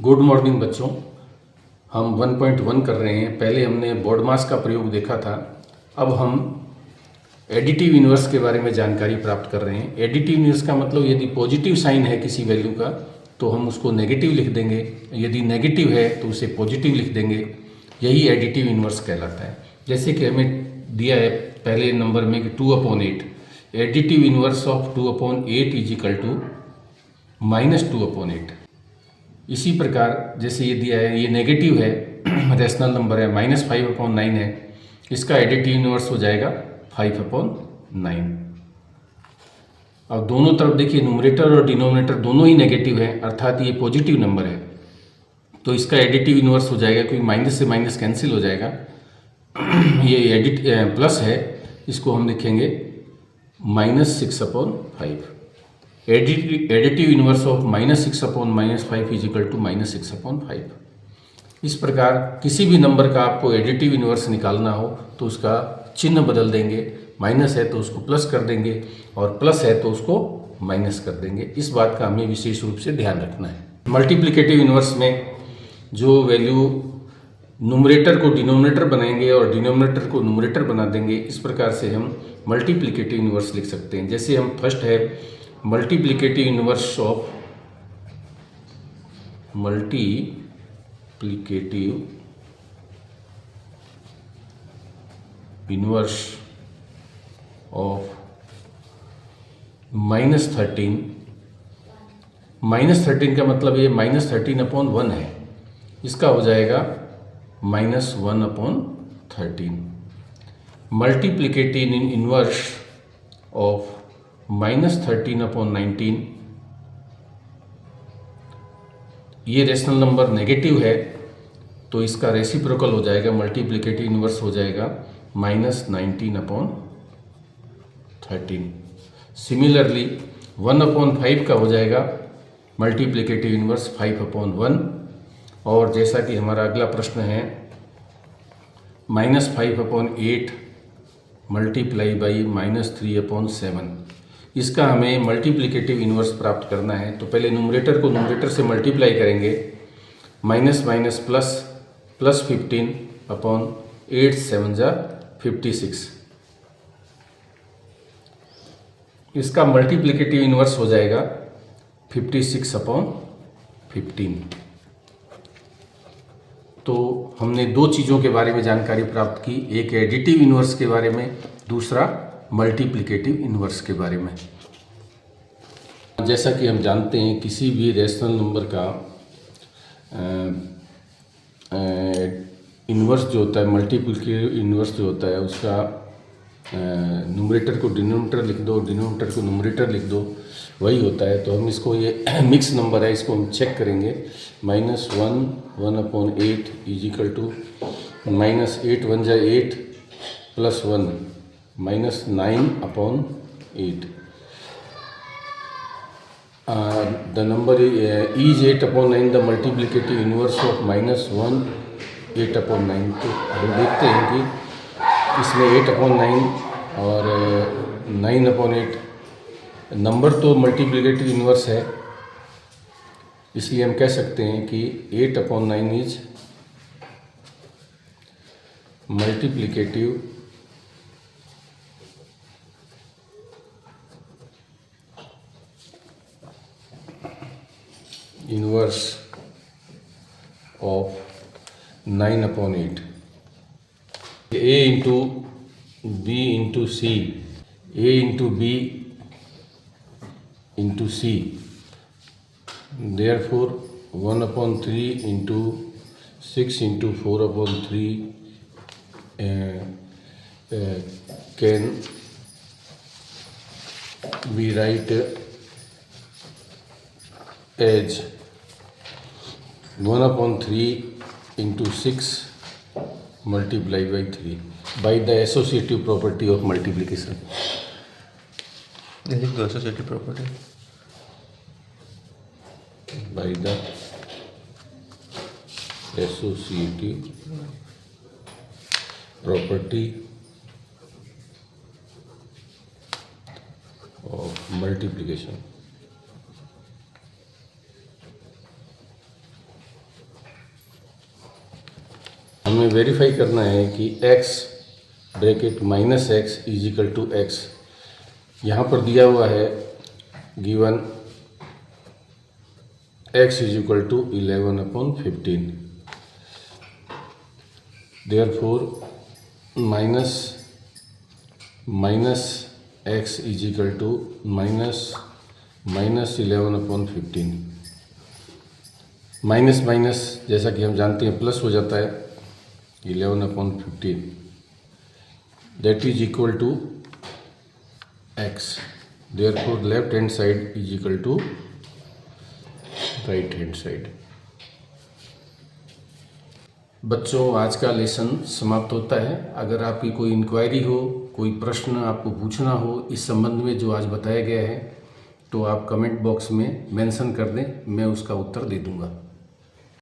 Good morning बच्चों। हम 1.1 कर रहे हैं। पहले हमने BODMAS का प्रयोग देखा था। अब हम एडिटिव इन्वर्स के बारे में जानकारी प्राप्त कर रहे हैं। एडिटिव इन्वर्स का मतलब यदि पॉजिटिव साइन है किसी वैल्यू का तो हम उसको नेगेटिव लिख देंगे, यदि नेगेटिव है तो उसे पॉजिटिव लिख देंगे। यही एडिटिव इन्वर्स कहलाता है। जैसे कि हमें दिया है पहले नंबर में कि 2/8, additive inverse of 2/8 is equal to -2/8। इसी प्रकार जैसे ये दिया है, ये नेगेटिव है, रेशनल नंबर है, -5/9 है, इसका एडिटिव इन्वर्स हो जाएगा 5/9। अब दोनों तरफ देखिए, न्यूमरेटर और डिनोमिनेटर दोनों ही नेगेटिव है, अर्थात ये पॉजिटिव नंबर है, तो इसका एडिटिव इन्वर्स हो जाएगा, क्योंकि माइनस से माइनस कैंसिल हो जाएगा। ये प्लस है, इसको हम लिखेंगे -6/5। Additive inverse of -6/-5 is equal to -6/5। इस प्रकार किसी भी नंबर का आपको एडिटिव इन्वर्स निकालना हो तो उसका चिन्ह बदल देंगे, माइनस है तो उसको प्लस कर देंगे और प्लस है तो उसको माइनस कर देंगे। इस बात का हमें विशेष रूप से ध्यान रखना है। मल्टीप्लिकेटिव इन्वर्स में जो वैल्यू न्यूमरेटर को डिनोमिनेटर बनाएंगे और डिनोमिनेटर को न्यूमरेटर बना देंगे, इस प्रकार से हम मल्टीप्लिकेटिव इन्वर्स लिख सकते हैं। जैसे हम फर्स्ट है मल्टीप्लिकेटिव इन्वर्स ऑफ -13। -13 का मतलब ये -13/1 है, इसका हो जाएगा -1/13। मल्टीप्लिकेटिव इन्वर्स ऑफ -13/19, ये रेशनल नंबर नेगेटिव है तो इसका रेसिप्रोकल हो जाएगा, मल्टीप्लिकेटिव इन्वर्स हो जाएगा -19/13। सिमिलरली 1/5 का हो जाएगा मल्टीप्लिकेटिव इन्वर्स 5/1। और जैसा कि हमारा अगला प्रश्न है -5/8 मल्टीप्लाई बाई -3/7, इसका हमें मल्टीप्लिकेटिव इन्वर्स प्राप्त करना है। तो पहले न्यूमरेटर को न्यूमरेटर से मल्टीप्लाई करेंगे, माइनस माइनस प्लस, +15/8 7 जा 56, इसका मल्टीप्लिकेटिव इन्वर्स हो जाएगा 56/15। तो हमने दो चीज़ों के बारे में जानकारी प्राप्त की, एक एडिटिव इन्वर्स के बारे में, दूसरा मल्टीप्लिकेटिव इन्वर्स के बारे में। जैसा कि हम जानते हैं किसी भी रेशनल नंबर का इन्वर्स जो होता है, मल्टीप्लिकेटिव इन्वर्स जो होता है, उसका न्यूमरेटर को डिनोमिनेटर लिख दो, डिनोमिनेटर को न्यूमरेटर लिख दो, वही होता है। तो हम इसको, ये मिक्स नंबर है, इसको हम चेक करेंगे। -1/8 इज इक्वल टू -8 1 जा 8 +1 -9/8। The number is 8/9 the multiplicative inverse of -1 8/9। तो हम देखते हैं कि इसमें 8/9 और 9/8 नंबर तो मल्टीप्लिकेटिव इन्वर्स है, इसलिए हम कह सकते हैं कि 8/9 is multiplicative inverse of 9/8। A into B into C, A into B into C, therefore 1/3 into 6 into 4/3 can be write as 1/3 into 6 multiplied by 3 by the associative property of multiplication. लिख दो associative property. By the associative property of multiplication. हमें verify करना है कि x bracket minus x is equal to x, यहाँ पर दिया हुआ है given x is equal to 11/15, therefore minus x is equal to minus 11/15। Minus minus जैसा कि हम जानते हैं प्लस हो जाता है, 11/15 that is equal to x, therefore left hand side is equal to right hand side. बच्चों, आज का लेसन समाप्त होता है। अगर आपकी कोई इंक्वायरी हो, कोई प्रश्न आपको पूछना हो इस संबंध में जो आज बताया गया है, तो आप कमेंट बॉक्स में मेंशन कर दें, मैं उसका उत्तर दे दूंगा।